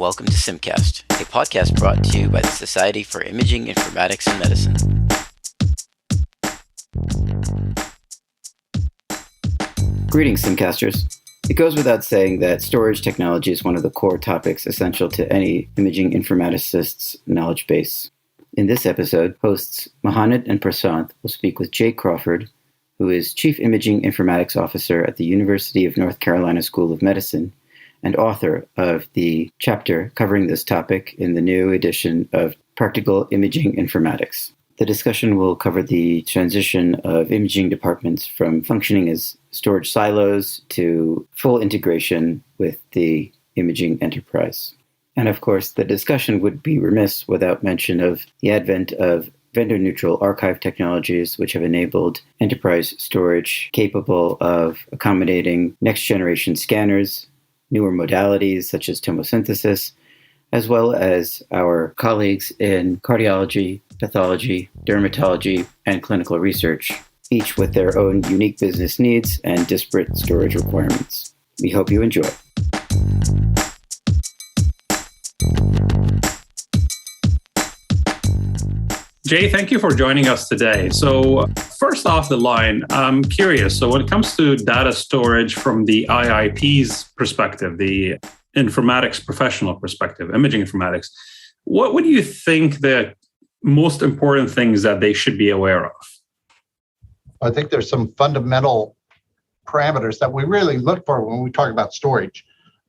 welcome to Simcast, a podcast brought to you by the Society for Imaging, Informatics, and Medicine. Greetings, Simcasters. It goes without saying that storage technology is one of the core topics essential to any imaging informaticist's knowledge base. In this episode, hosts Mohannad and Prasanth will speak with Jay Crawford, who is Chief Imaging Informatics Officer at the University of North Carolina School of Medicine and author of the chapter covering this topic in the new edition of Practical Imaging Informatics. The discussion will cover the transition of imaging departments from functioning as storage silos to full integration with the imaging enterprise. And of course, the discussion would be remiss without mention of the advent of vendor-neutral archive technologies, which have enabled enterprise storage capable of accommodating next-generation scanners, newer modalities such as tomosynthesis, as well as our colleagues in cardiology, pathology, dermatology, and clinical research, each with their own unique business needs and disparate storage requirements. We hope you enjoy. Jay, thank you for joining us today. So first off the line, I'm curious. So when it comes to data storage from the IIP's perspective, the informatics professional perspective, imaging informatics, what would you think the most important things that they should be aware of? I think there's some fundamental parameters that we really look for when we talk about storage.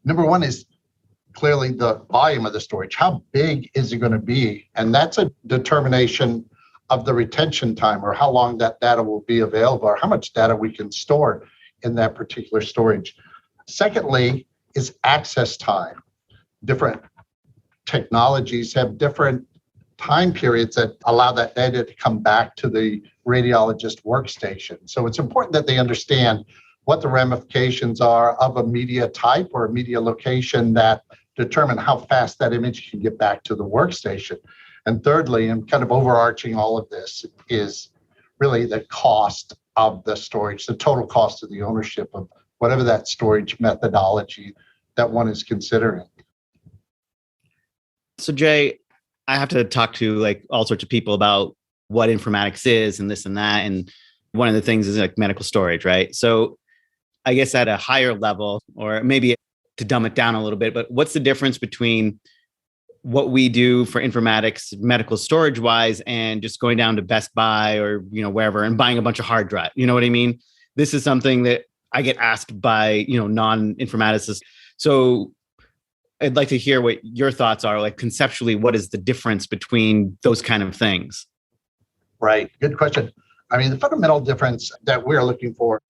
Number one is clearly the volume of the storage. How big is it going to be? And that's a determination of the retention time, or how long that data will be available, or how much data we can store in that particular storage. Secondly is access time. Different technologies have different time periods that allow that data to come back to the radiologist workstation. So it's important that they understand what the ramifications are of a media type or a media location that determine how fast that image can get back to the workstation. And thirdly, and kind of overarching all of this, is really the cost of the storage, the total cost of the ownership of whatever that storage methodology that one is considering. So Jay, I have to talk to all sorts of people about what informatics is and this and that. And one of the things is medical storage, right? So I guess at a higher level, or maybe to dumb it down a little bit, but what's the difference between what we do for informatics, medical storage wise, and just going down to Best Buy or, wherever and buying a bunch of hard drive? You know what I mean? This is something that I get asked by, non-informaticists. So I'd like to hear what your thoughts are, conceptually, what is the difference between those kind of things? Right. Good question. I mean, the fundamental difference that we're looking for,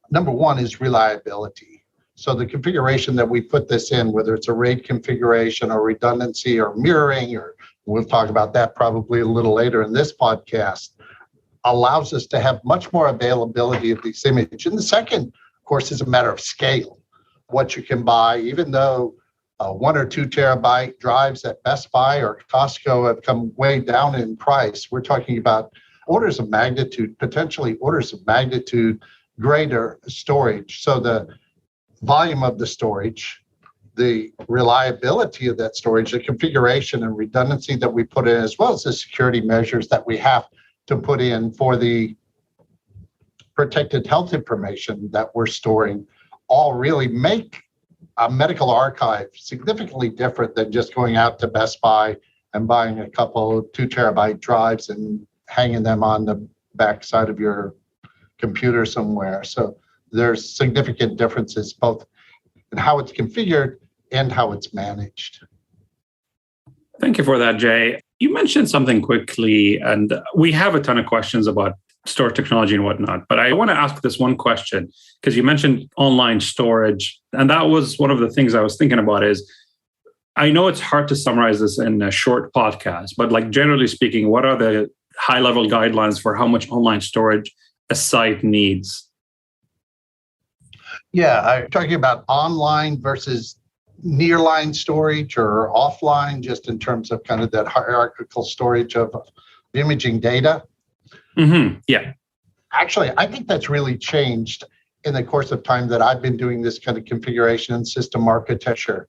number one, is reliability. So the configuration that we put this in, whether it's a RAID configuration or redundancy or mirroring, or we'll talk about that probably a little later in this podcast, allows us to have much more availability of these images. And the second, of course, is a matter of scale. What you can buy, even though 1 or 2 terabyte drives at Best Buy or Costco have come way down in price, we're talking about orders of magnitude, potentially orders of magnitude greater storage. So the volume of the storage, the reliability of that storage, the configuration and redundancy that we put in, as well as the security measures that we have to put in for the protected health information that we're storing, all really make a medical archive significantly different than just going out to Best Buy and buying a couple 2 terabyte drives and hanging them on the backside of your computer somewhere. So there's significant differences both in how it's configured and how it's managed. Thank you for that, Jay. You mentioned something quickly, and we have a ton of questions about storage technology and whatnot, but I want to ask this one question, because you mentioned online storage, and that was one of the things I was thinking about is, I know it's hard to summarize this in a short podcast, but generally speaking, what are the high-level guidelines for how much online storage a site needs? Yeah, I'm talking about online versus nearline storage or offline, just in terms of kind of that hierarchical storage of imaging data. Mm-hmm. Yeah. Actually, I think that's really changed in the course of time that I've been doing this kind of configuration and system architecture.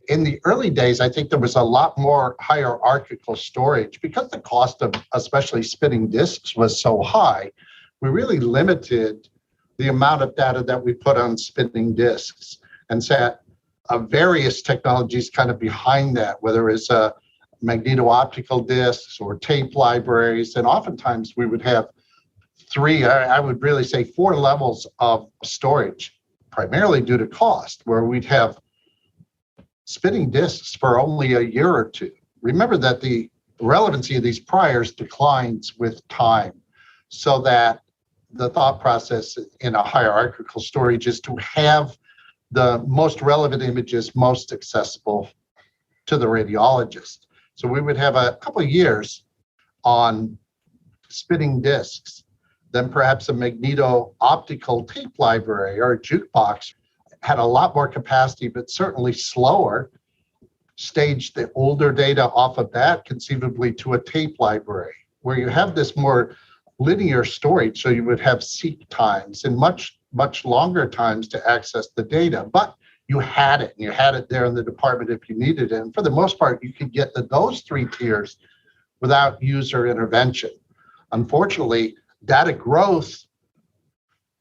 in the early days, I think there was a lot more hierarchical storage because the cost of especially spinning disks was so high. We really limited the amount of data that we put on spinning disks and set various technologies kind of behind that, whether it's magneto-optical disks or tape libraries. And oftentimes we would have I would really say 4 levels of storage, primarily due to cost, where we'd have spinning disks for only a year or two. Remember that the relevancy of these priors declines with time, so that the thought process in a hierarchical storage is to have the most relevant images most accessible to the radiologist. So we would have a couple of years on spinning disks, then perhaps a magneto-optical tape library or a jukebox had a lot more capacity, but certainly slower, stage the older data off of that conceivably to a tape library, where you have this more linear storage. So you would have seek times and much longer times to access the data, but you had it, and you had it there in the department if you needed it. And for the most part, you could get those 3 tiers without user intervention. Unfortunately, data growth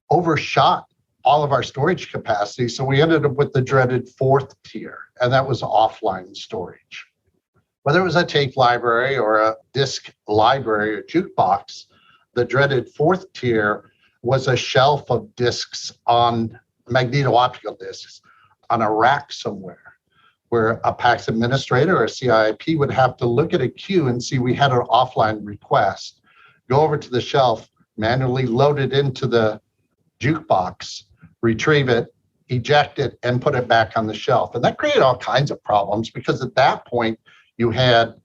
overshot all of our storage capacity. So we ended up with the dreaded 4th tier, and that was offline storage. Whether it was a tape library or a disk library or jukebox, the dreaded 4th tier was a shelf of disks on magneto-optical disks on a rack somewhere, where a PACS administrator or a CIIP would have to look at a queue and see we had an offline request, go over to the shelf, manually load it into the jukebox, retrieve it, eject it, and put it back on the shelf. And that created all kinds of problems because at that point, you had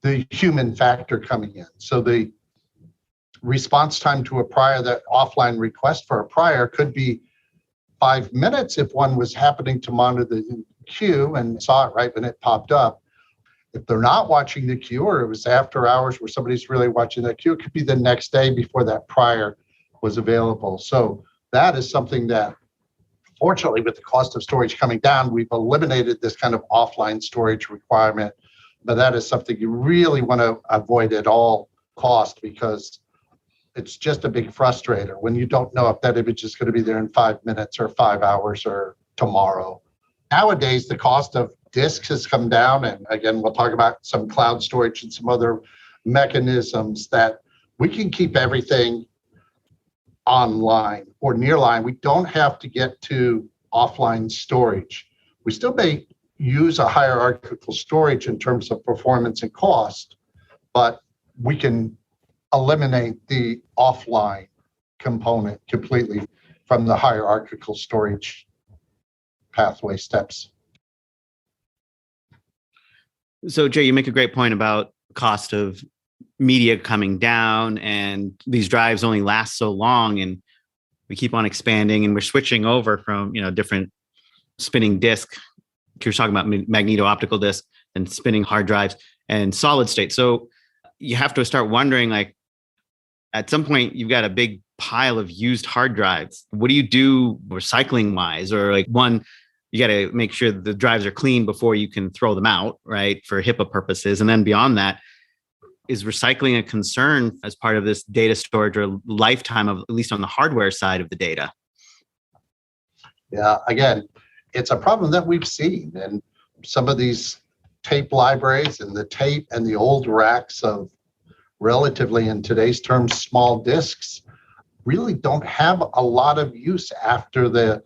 the human factor coming in. So the response time to a prior, that offline request for a prior could be 5 minutes if one was happening to monitor the queue and saw it right when it popped up. If they're not watching the queue, or it was after hours where somebody's really watching that queue, it could be the next day before that prior was available. So that is something that, fortunately, with the cost of storage coming down, we've eliminated this kind of offline storage requirement. But that is something you really want to avoid at all cost, because it's just a big frustrator when you don't know if that image is going to be there in 5 minutes or 5 hours or tomorrow. Nowadays, the cost of disks has come down. And again, we'll talk about some cloud storage and some other mechanisms that we can keep everything online or nearline. We don't have to get to offline storage. We still may use a hierarchical storage in terms of performance and cost, but we can eliminate the offline component completely from the hierarchical storage pathway steps. So, Jay, you make a great point about cost of media coming down, and these drives only last so long, and we keep on expanding, and we're switching over from different spinning disk. You're talking about magneto-optical disk and spinning hard drives and solid state. So you have to start wondering, like, at some point, you've got a big pile of used hard drives. What do you do recycling wise? Or like, one, you got to make sure the drives are clean before you can throw them out, right, for HIPAA purposes. And then beyond that, is recycling a concern as part of this data storage or lifetime of, at least on the hardware side of the data? Yeah, again, it's a problem that we've seen. And some of these tape libraries and the tape and the old racks of relatively, in today's terms, small disks really don't have a lot of use after the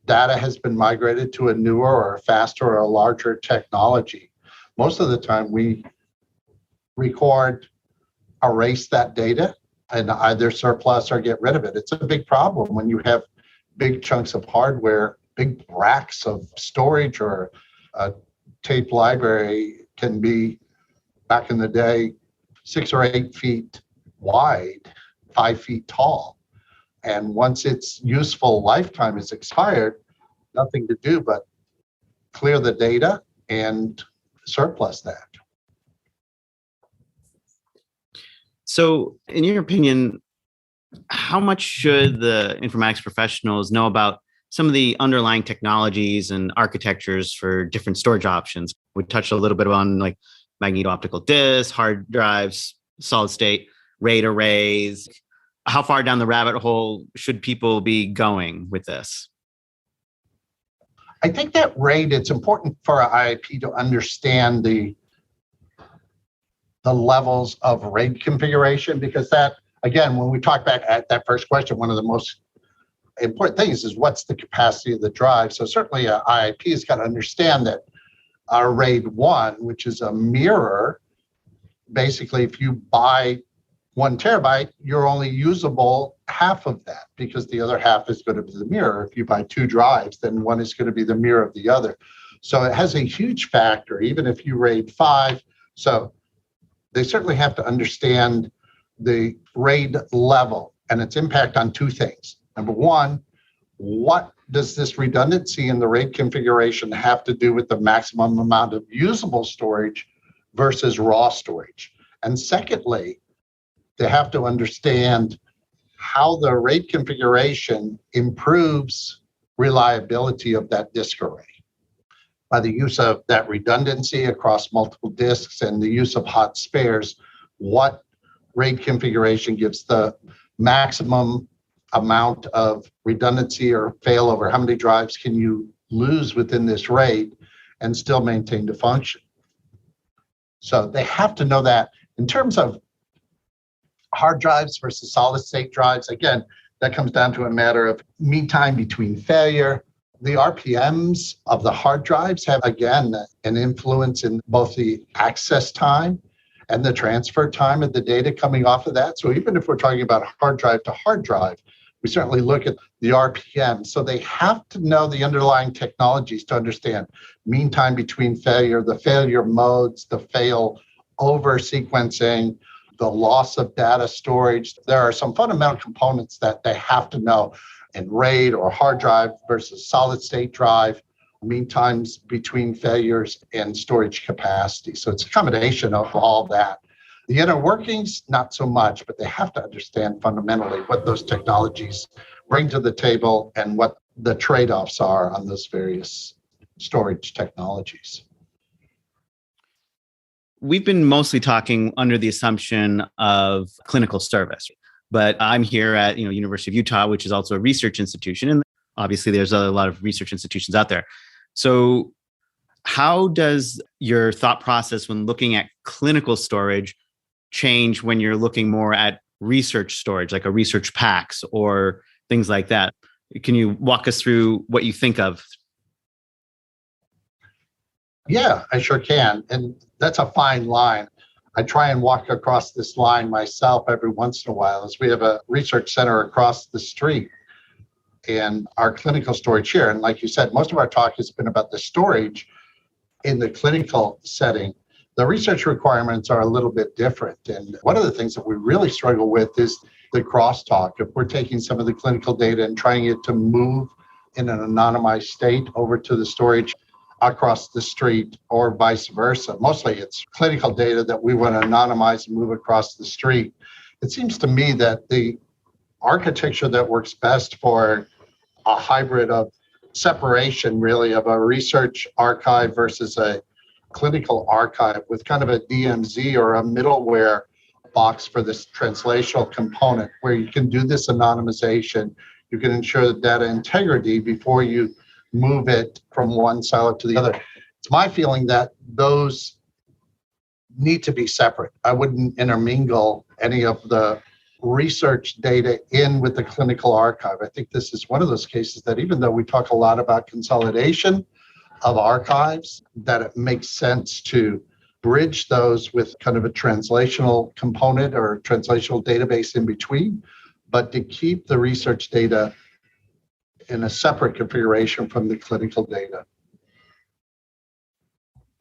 data has been migrated to a newer or a faster or a larger technology. Most of the time we record, erase that data, and either surplus or get rid of it. It's a big problem when you have big chunks of hardware, big racks of storage, or a tape library can be, back in the day, 6 or 8 feet wide, 5 feet tall. And once its useful lifetime is expired, nothing to do but clear the data and surplus that. So, in your opinion, how much should the informatics professionals know about some of the underlying technologies and architectures for different storage options. We touched a little bit on like magnetooptical disks, hard drives, solid state, RAID arrays. How far down the rabbit hole should people be going with this? I think that RAID, it's important for our IIP to understand the levels of RAID configuration, because that, again, when we talk back at that first question, one of the most important things is what's the capacity of the drive. So certainly an IIP has got to understand that our RAID 1, which is a mirror, basically if you buy 1 terabyte, you're only usable half of that because the other half is going to be the mirror. If you buy 2 drives, then one is going to be the mirror of the other. So it has a huge factor, even if you RAID 5. So they certainly have to understand the RAID level and its impact on 2 things. Number one, what does this redundancy in the RAID configuration have to do with the maximum amount of usable storage versus raw storage? And secondly, they have to understand how the RAID configuration improves reliability of that disk array by the use of that redundancy across multiple disks and the use of hot spares. What RAID configuration gives the maximum amount of redundancy or failover? How many drives can you lose within this RAID and still maintain the function? So they have to know that. In terms of hard drives versus solid state drives, again, that comes down to a matter of mean time between failure. The RPMs of the hard drives have, again, an influence in both the access time and the transfer time of the data coming off of that. So even if we're talking about hard drive to hard drive, we certainly look at the RPM. So they have to know the underlying technologies to understand mean time between failure, the failure modes, the fail over sequencing, the loss of data storage. There are some fundamental components that they have to know in RAID or hard drive versus solid state drive, mean times between failures, and storage capacity. So it's a combination of all that. The inner workings, not so much, but they have to understand fundamentally what those technologies bring to the table and what the trade-offs are on those various storage technologies. We've been mostly talking under the assumption of clinical service, but I'm here at University of Utah, which is also a research institution, and obviously there's a lot of research institutions out there. So how does your thought process when looking at clinical storage change when you're looking more at research storage, like a research PACS or things like that? Can you walk us through what you think of? Yeah, I sure can. And that's a fine line. I try and walk across this line myself every once in a while, as we have a research center across the street and our clinical storage here. And like you said, most of our talk has been about the storage in the clinical setting. The research requirements are a little bit different. And one of the things that we really struggle with is the crosstalk. If we're taking some of the clinical data and trying it to move in an anonymized state over to the storage across the street or vice versa. Mostly it's clinical data that we want to anonymize and move across the street. It seems to me that the architecture that works best for a hybrid of separation, really, of a research archive versus a clinical archive with kind of a DMZ or a middleware box for this translational component, where you can do this anonymization, you can ensure the data integrity before you move it from one silo to the other. It's my feeling that those need to be separate. I wouldn't intermingle any of the research data in with the clinical archive. I think this is one of those cases that even though we talk a lot about consolidation of archives, that it makes sense to bridge those with kind of a translational component or translational database in between, but to keep the research data in a separate configuration from the clinical data.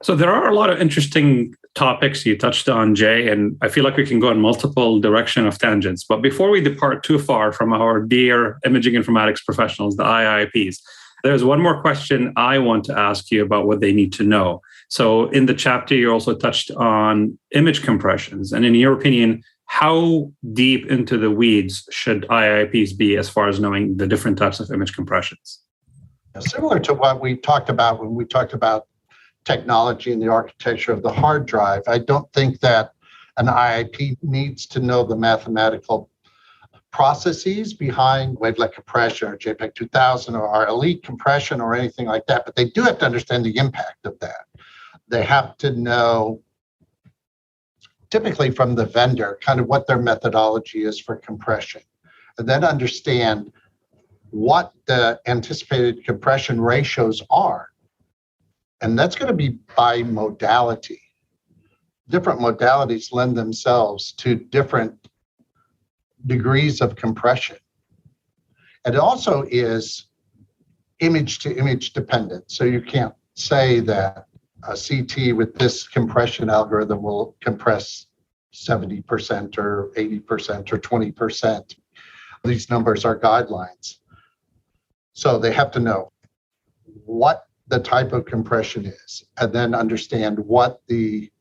So there are a lot of interesting topics you touched on, Jay, and I feel like we can go in multiple direction of tangents. But before we depart too far from our dear imaging informatics professionals, the IIPs, there's one more question I want to ask you about what they need to know. So in the chapter, you also touched on image compressions. And in your opinion, how deep into the weeds should IIPs be as far as knowing the different types of image compressions? Similar to what we talked about when we talked about technology and the architecture of the hard drive, I don't think that an IIP needs to know the mathematical processes behind wavelet compression or JPEG 2000 or our elite compression or anything like that, but they do have to understand the impact of that. They have to know, typically from the vendor, kind of what their methodology is for compression, and then understand what the anticipated compression ratios are. And that's going to be by modality. Different modalities lend themselves to different degrees of compression. And it also is image to image dependent. So you can't say that a CT with this compression algorithm will compress 70% or 80% or 20%. These numbers are guidelines. So they have to know what the type of compression is and then understand what the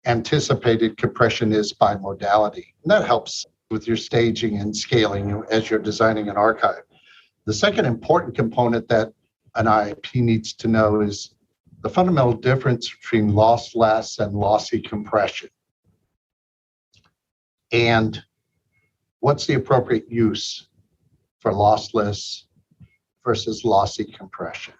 anticipated compression is by modality. And that helps with your staging and scaling as you're designing an archive. The second important component that an IIP needs to know is the fundamental difference between lossless and lossy compression. And what's the appropriate use for lossless versus lossy compression?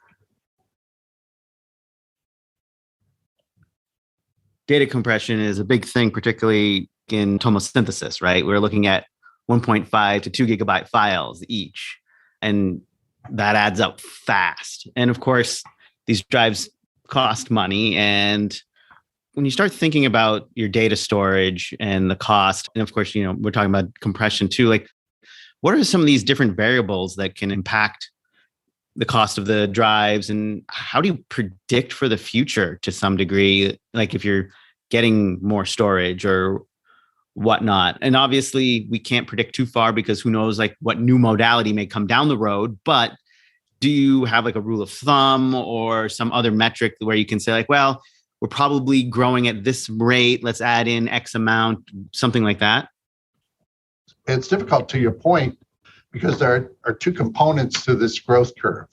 Data compression is a big thing, particularly in tomosynthesis, right? We're looking at 1.5 to 2 gigabyte files each, and that adds up fast. And of course, these drives cost money. And when you start thinking about your data storage and the cost, and of course, we're talking about compression too, like what are some of these different variables that can impact the cost of the drives, and how do you predict for the future to some degree, like if you're getting more storage or whatnot? And obviously we can't predict too far because who knows like what new modality may come down the road, but do you have like a rule of thumb or some other metric where you can say like, well, we're probably growing at this rate, let's add in X amount, something like that? It's difficult to your point because there are two components to this growth curve.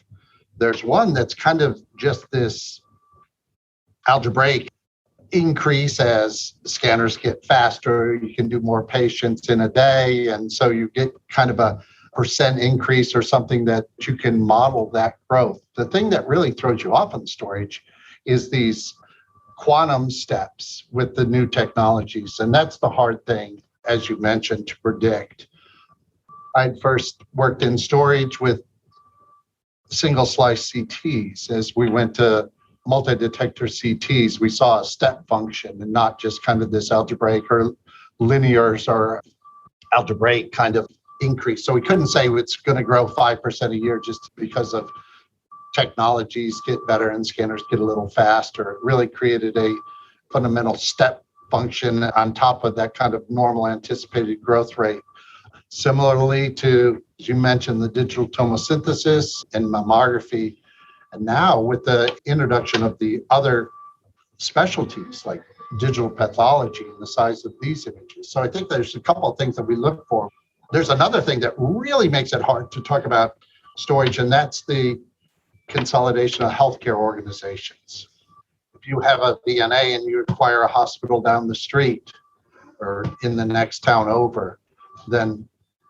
There's one that's kind of just this algebraic increase as scanners get faster, you can do more patients in a day, and so you get kind of a percent increase or something that you can model that growth. The thing that really throws you off on storage is these quantum steps with the new technologies, and that's the hard thing, as you mentioned, to predict. I first worked in storage with single slice CTs. As we went to multi-detector CTs, we saw a step function and not just kind of this algebraic or linears or algebraic kind of increase. So we couldn't say it's going to grow 5% a year just because of technologies get better and scanners get a little faster. It really created a fundamental step function on top of that kind of normal anticipated growth rate. Similarly to, as you mentioned, the digital tomosynthesis and mammography, and now with the introduction of the other specialties like digital pathology and the size of these images. So I think there's a couple of things that we look for. There's another thing that really makes it hard to talk about storage, and that's the consolidation of healthcare organizations. If you have a VNA and you acquire a hospital down the street or in the next town over, then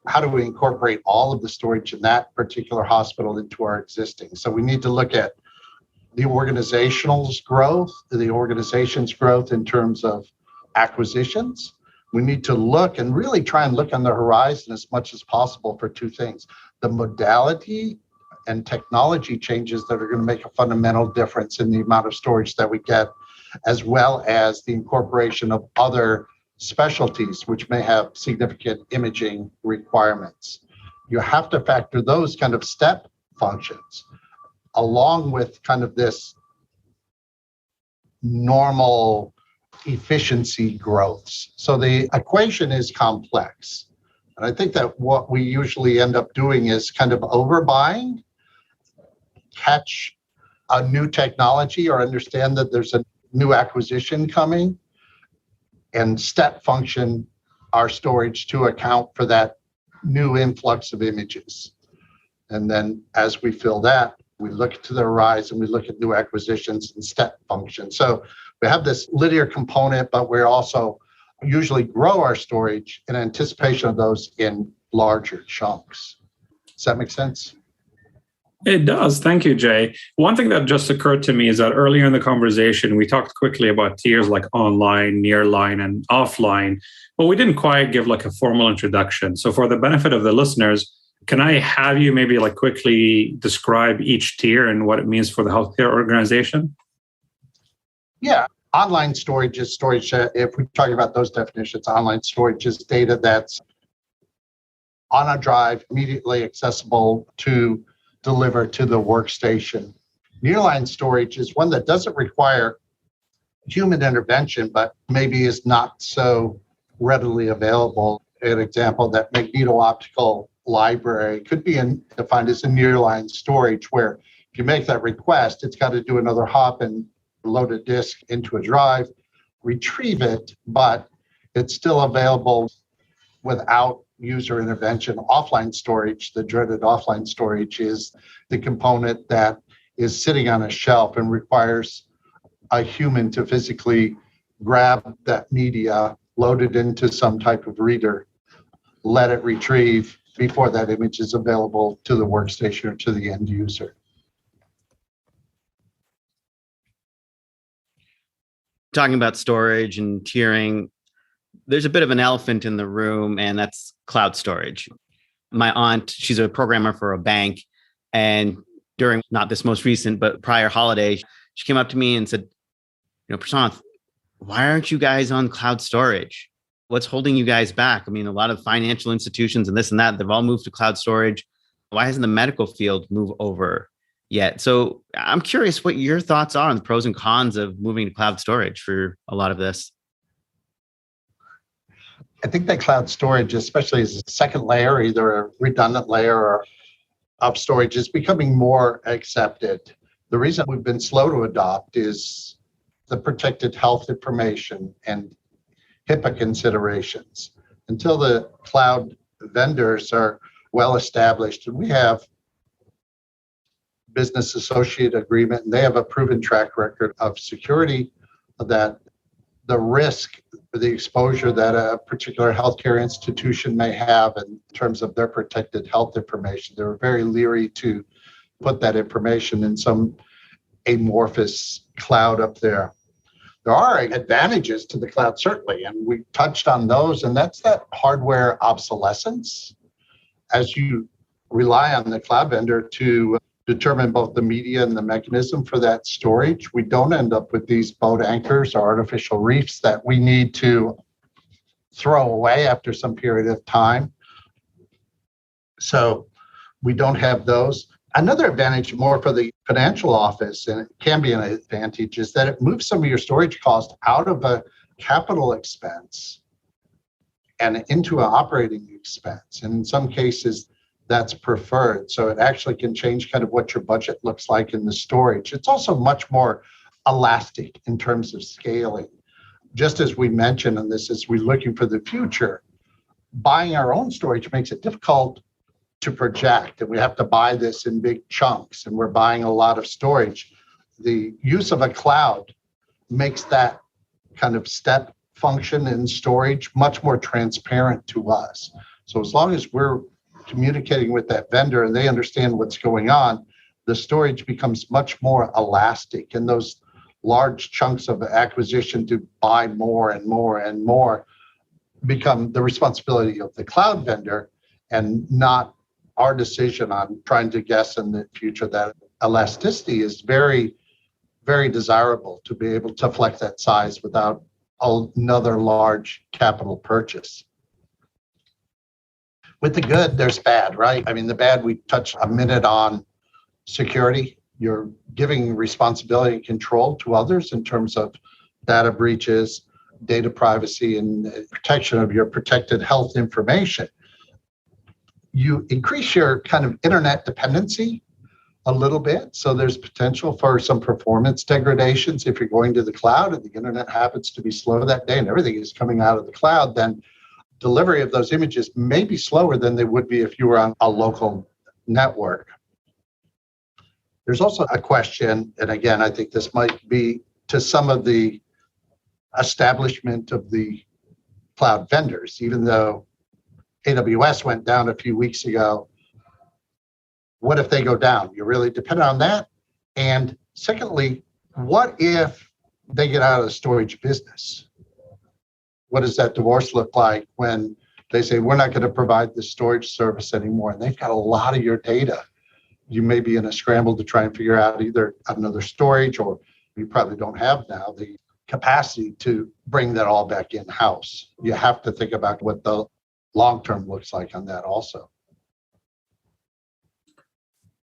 how do we incorporate all of the storage in that particular hospital into our existing? So we need to look at the organization's growth, the organization's growth in terms of acquisitions. We need to look and really try and look on the horizon as much as possible for two things: the modality and technology changes that are going to make a fundamental difference in the amount of storage that we get, as well as the incorporation of other specialties which may have significant imaging requirements. You have to factor those kind of step functions along with kind of this normal efficiency growths. So the equation is complex. And I think that what we usually end up doing is kind of overbuying, catch a new technology or understand that there's a new acquisition coming, and step function our storage to account for that new influx of images. And then as we fill that, we look to the horizon, we look at new acquisitions and step functions. So we have this linear component, but we're also usually grow our storage in anticipation of those in larger chunks. Does that make sense? It does. Thank you, Jay. One thing that just occurred to me is that earlier in the conversation, we talked quickly about tiers like online, nearline, and offline, but we didn't quite give like a formal introduction. So for the benefit of the listeners, can I have you maybe like quickly describe each tier and what it means for the healthcare organization? Yeah. Online storage is storage. If we talk about those definitions, online storage is data that's on a drive, immediately accessible to deliver to the workstation. Nearline storage is one that doesn't require human intervention, but maybe is not so readily available. An example, that magnetooptical library could be defined as a nearline storage, where if you make that request, it's got to do another hop and load a disk into a drive, retrieve it, but it's still available without user intervention. Offline storage, the dreaded offline storage, is the component that is sitting on a shelf and requires a human to physically grab that media, load it into some type of reader, let it retrieve before that image is available to the workstation or to the end user. Talking about storage and tiering, there's a bit of an elephant in the room, and that's cloud storage. My aunt, she's a programmer for a bank, and during not this most recent, but prior holiday, she came up to me and said, Prasanth, why aren't you guys on cloud storage? What's holding you guys back? I mean, a lot of financial institutions and this and that, they've all moved to cloud storage. Why hasn't the medical field moved over yet? So I'm curious what your thoughts are on the pros and cons of moving to cloud storage for a lot of this. I think that cloud storage, especially as a second layer, either a redundant layer or of storage, is becoming more accepted. The reason we've been slow to adopt is the protected health information and HIPAA considerations. Until the cloud vendors are well established, and we have business associate agreement, and they have a proven track record of security, that the risk, the exposure that a particular healthcare institution may have in terms of their protected health information, they're very leery to put that information in some amorphous cloud up there. There are advantages to the cloud, certainly, and we touched on those, and that's that hardware obsolescence. As you rely on the cloud vendor to determine both the media and the mechanism for that storage, we don't end up with these boat anchors or artificial reefs that we need to throw away after some period of time. So we don't have those. Another advantage, more for the financial office, and it can be an advantage, is that it moves some of your storage cost out of a capital expense and into an operating expense. And in some cases, that's preferred. So it actually can change kind of what your budget looks like in the storage. It's also much more elastic in terms of scaling. Just as we mentioned, and this is we're looking for the future, buying our own storage makes it difficult to project, and we have to buy this in big chunks, and we're buying a lot of storage. The use of a cloud makes that kind of step function in storage much more transparent to us. So as long as we're communicating with that vendor and they understand what's going on, the storage becomes much more elastic, and those large chunks of acquisition to buy more and more and more become the responsibility of the cloud vendor and not our decision on trying to guess in the future. That elasticity is very, very desirable, to be able to flex that size without another large capital purchase. With the good, there's bad, right? I mean, the bad, we touched a minute on security. You're giving responsibility and control to others in terms of data breaches, data privacy, and protection of your protected health information. You increase your kind of internet dependency a little bit. So there's potential for some performance degradations. If you're going to the cloud and the internet happens to be slow that day and everything is coming out of the cloud, then delivery of those images may be slower than they would be if you were on a local network. There's also a question, and again, I think this might be to some of the establishment of the cloud vendors, even though AWS went down a few weeks ago. What if they go down? You really depend on that. And secondly, what if they get out of the storage business? What does that divorce look like when they say, we're not going to provide the storage service anymore? And they've got a lot of your data. You may be in a scramble to try and figure out either another storage, or you probably don't have now the capacity to bring that all back in-house. You have to think about what the long-term looks like on that also.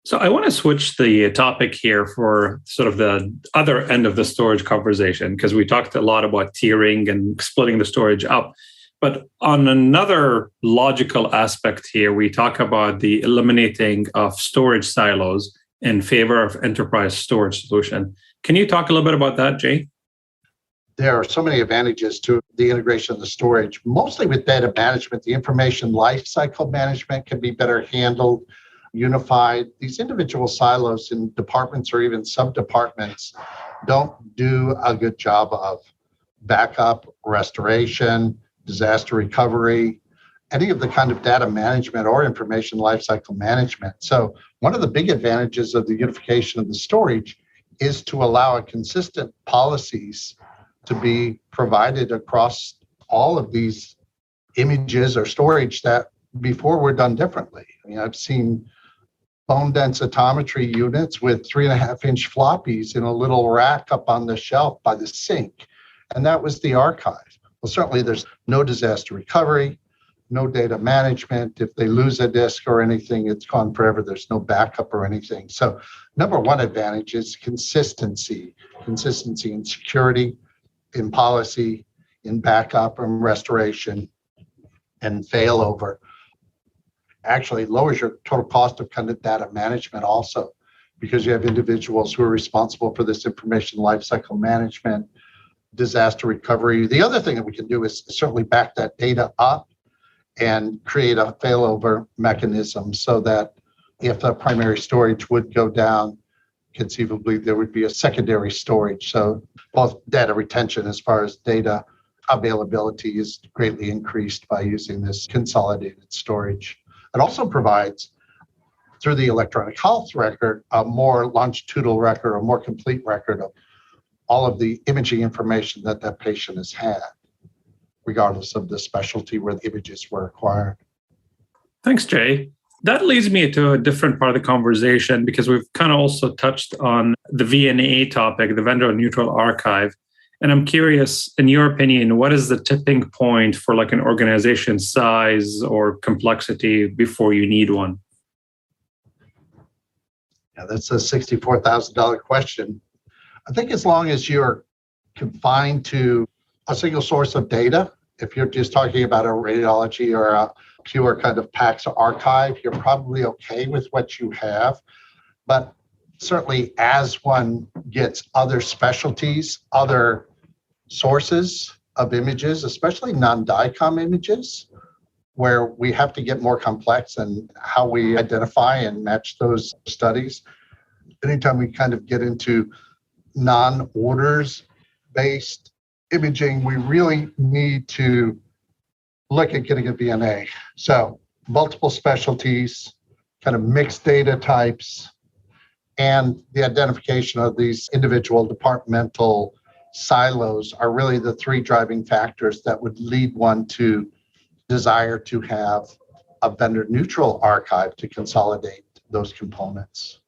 So I want to switch the topic here for sort of the other end of the storage conversation, because we talked a lot about tiering and splitting the storage up. But on another logical aspect here, we talk about the eliminating of storage silos in favor of enterprise storage solution. Can you talk a little bit about that, Jay? There are so many advantages to the integration of the storage, mostly with data management. The information lifecycle management can be better handled, unified. These individual silos in departments or even sub-departments don't do a good job of backup, restoration, disaster recovery, any of the kind of data management or information lifecycle management. So one of the big advantages of the unification of the storage is to allow a consistent policies to be provided across all of these images or storage that before were done differently. I mean, I've seen bone densitometry units with 3.5-inch floppies in a little rack up on the shelf by the sink, and that was the archive. Well, certainly there's no disaster recovery, no data management. If they lose a disk or anything, it's gone forever. There's no backup or anything. So number one advantage is consistency in security, in policy, in backup and restoration, and failover. Actually lowers your total cost of kind of data management also, because you have individuals who are responsible for this information lifecycle management, disaster recovery. The other thing that we can do is certainly back that data up and create a failover mechanism so that if the primary storage would go down, conceivably there would be a secondary storage. So both data retention as far as data availability is greatly increased by using this consolidated storage. It also provides, through the electronic health record, a more longitudinal record, a more complete record of all of the imaging information that that patient has had, regardless of the specialty where the images were acquired. Thanks, Jay. That leads me to a different part of the conversation, because we've kind of also touched on the VNA topic, the vendor neutral archive. And I'm curious, in your opinion, what is the tipping point for like an organization size or complexity before you need one? Yeah, that's a $64,000 question. I think as long as you're confined to a single source of data, if you're just talking about a radiology or a pure kind of PACS archive, you're probably okay with what you have. But certainly as one gets other specialties, other sources of images, especially non-DICOM images, where we have to get more complex in how we identify and match those studies. Anytime we kind of get into non-orders based imaging, we really need to look at getting a VNA. So multiple specialties, kind of mixed data types, and the identification of these individual departmental silos are really the three driving factors that would lead one to desire to have a vendor neutral archive to consolidate those components.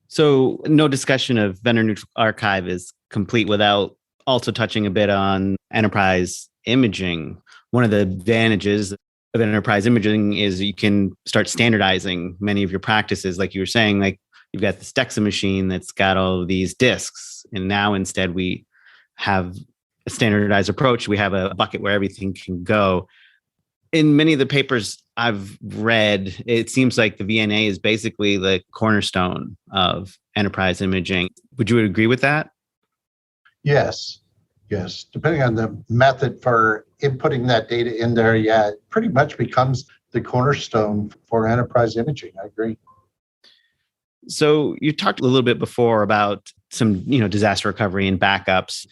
So no discussion of vendor neutral archive is complete without also touching a bit on enterprise imaging. One of the advantages of enterprise imaging is you can start standardizing many of your practices. Like you were saying, like you've got this DEXA machine that's got all of these disks. And now instead we have a standardized approach. We have a bucket where everything can go. In many of the papers I've read, it seems like the VNA is basically the cornerstone of enterprise imaging. Would you agree with that? Yes. Depending on the method for inputting that data in there, yeah, it pretty much becomes the cornerstone for enterprise imaging. I agree. So you talked a little bit before about some, disaster recovery and backups.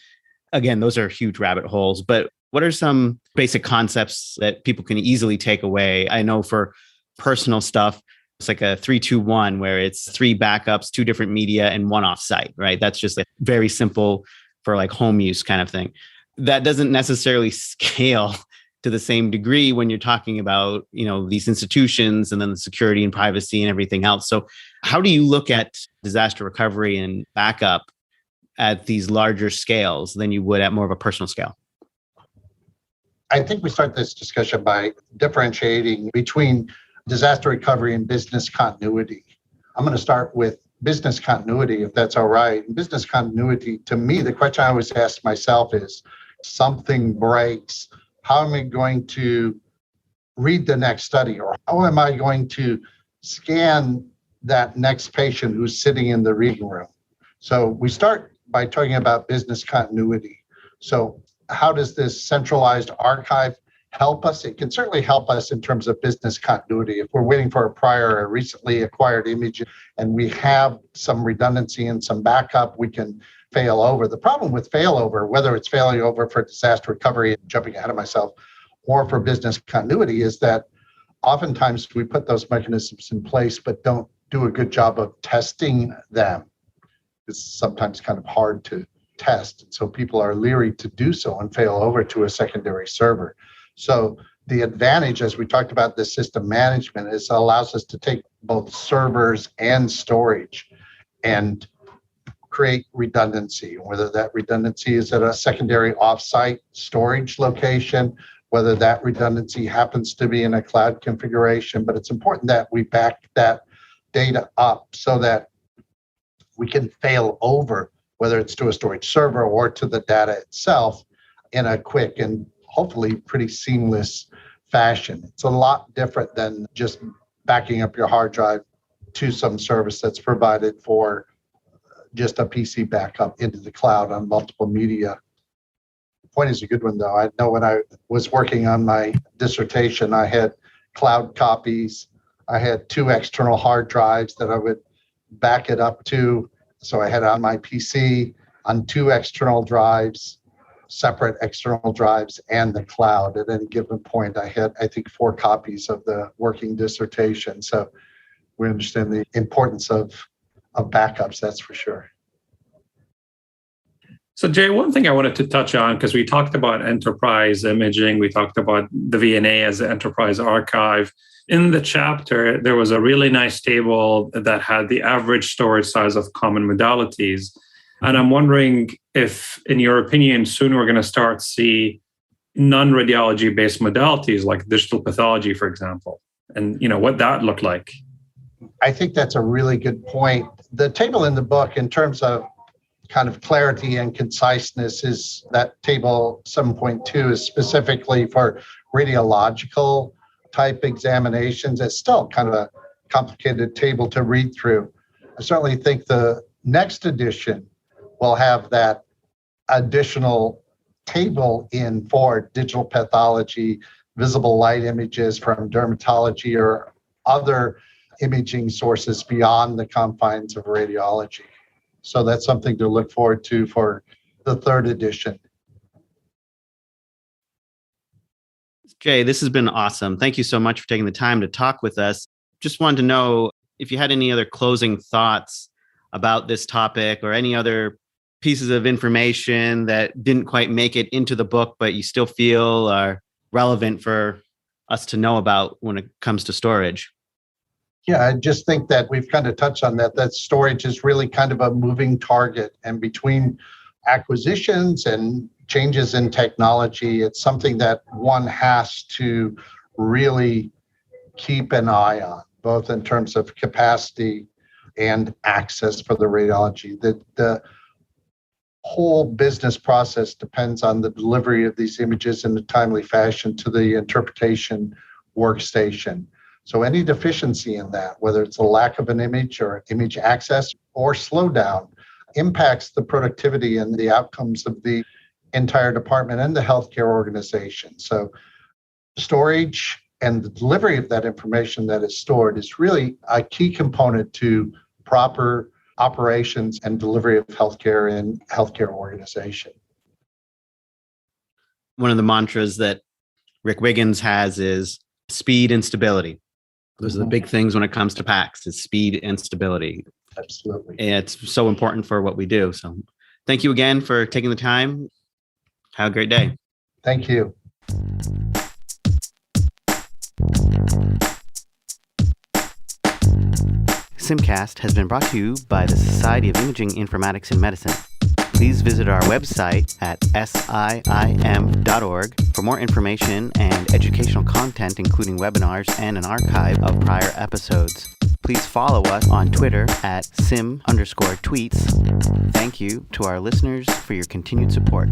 Again, those are huge rabbit holes, but what are some basic concepts that people can easily take away? I know for personal stuff, it's like a 3-2-1 where it's 3 backups, 2 different media and 1 offsite, right? That's just very simple for like home use kind of thing. That doesn't necessarily scale to the same degree when you're talking about, these institutions and then the security and privacy and everything else. So how do you look at disaster recovery and backup at these larger scales than you would at more of a personal scale? I think we start this discussion by differentiating between disaster recovery and business continuity. I'm going to start with business continuity, if that's all right. And business continuity, to me, the question I always ask myself is, something breaks, how am I going to read the next study? Or how am I going to scan that next patient who's sitting in the reading room? So we start by talking about business continuity. So how does this centralized archive help us? It can certainly help us in terms of business continuity. If we're waiting for a prior or recently acquired image and we have some redundancy and some backup, we can fail over. The problem with failover, whether it's failing over for disaster recovery, jumping ahead of myself, or for business continuity, is that oftentimes we put those mechanisms in place but don't do a good job of testing them. It's sometimes kind of hard to test. And so people are leery to do so and fail over to a secondary server. So the advantage, as we talked about the system management, is allows us to take both servers and storage and create redundancy, whether that redundancy is at a secondary offsite storage location, whether that redundancy happens to be in a cloud configuration. But it's important that we back that data up so that we can fail over, whether it's to a storage server or to the data itself, in a quick and hopefully pretty seamless fashion. It's a lot different than just backing up your hard drive to some service that's provided for just a PC backup into the cloud on multiple media. The point is a good one, though. I know when I was working on my dissertation, I had cloud copies. I had 2 external hard drives that I would back it up to. So I had it on my PC on 2 external drives, separate external drives, and the cloud. At any given point, I had, I think, 4 copies of the working dissertation. So we understand the importance of backups, that's for sure. So Jay, one thing I wanted to touch on, because we talked about enterprise imaging, we talked about the VNA as the enterprise archive. In the chapter, there was a really nice table that had the average storage size of common modalities. And I'm wondering if, in your opinion, soon we're going to start to see non-radiology based modalities like digital pathology, for example, and what that looked like. I think that's a really good point. The table in the book, in terms of kind of clarity and conciseness, is that table 7.2 is specifically for radiological type examinations. It's still kind of a complicated table to read through. I certainly think the next edition will have that additional table in for digital pathology, visible light images from dermatology or other imaging sources beyond the confines of radiology. So that's something to look forward to for the 3rd edition. Jay, this has been awesome. Thank you so much for taking the time to talk with us. Just wanted to know if you had any other closing thoughts about this topic or any other pieces of information that didn't quite make it into the book, but you still feel are relevant for us to know about when it comes to storage. Yeah, I just think that we've kind of touched on that storage is really kind of a moving target. And between acquisitions and changes in technology, it's something that one has to really keep an eye on, both in terms of capacity and access for the radiology. The whole business process depends on the delivery of these images in a timely fashion to the interpretation workstation. So any deficiency in that, whether it's a lack of an image or image access or slowdown, impacts the productivity and the outcomes of the entire department and the healthcare organization. So storage And the delivery of that information that is stored is really a key component to proper operations and delivery of healthcare in healthcare organization. One of the mantras that Rick Wiggins has is speed and stability. Those are the big things when it comes to PACS, is speed and stability. Absolutely. And it's so important for what we do. So thank you again for taking the time. Have a great day. Thank you. Simcast has been brought to you by the Society of Imaging Informatics in Medicine. Please visit our website at siim.org for more information and educational content, including webinars and an archive of prior episodes. Please follow us on Twitter at sim_tweets. Thank you to our listeners for your continued support.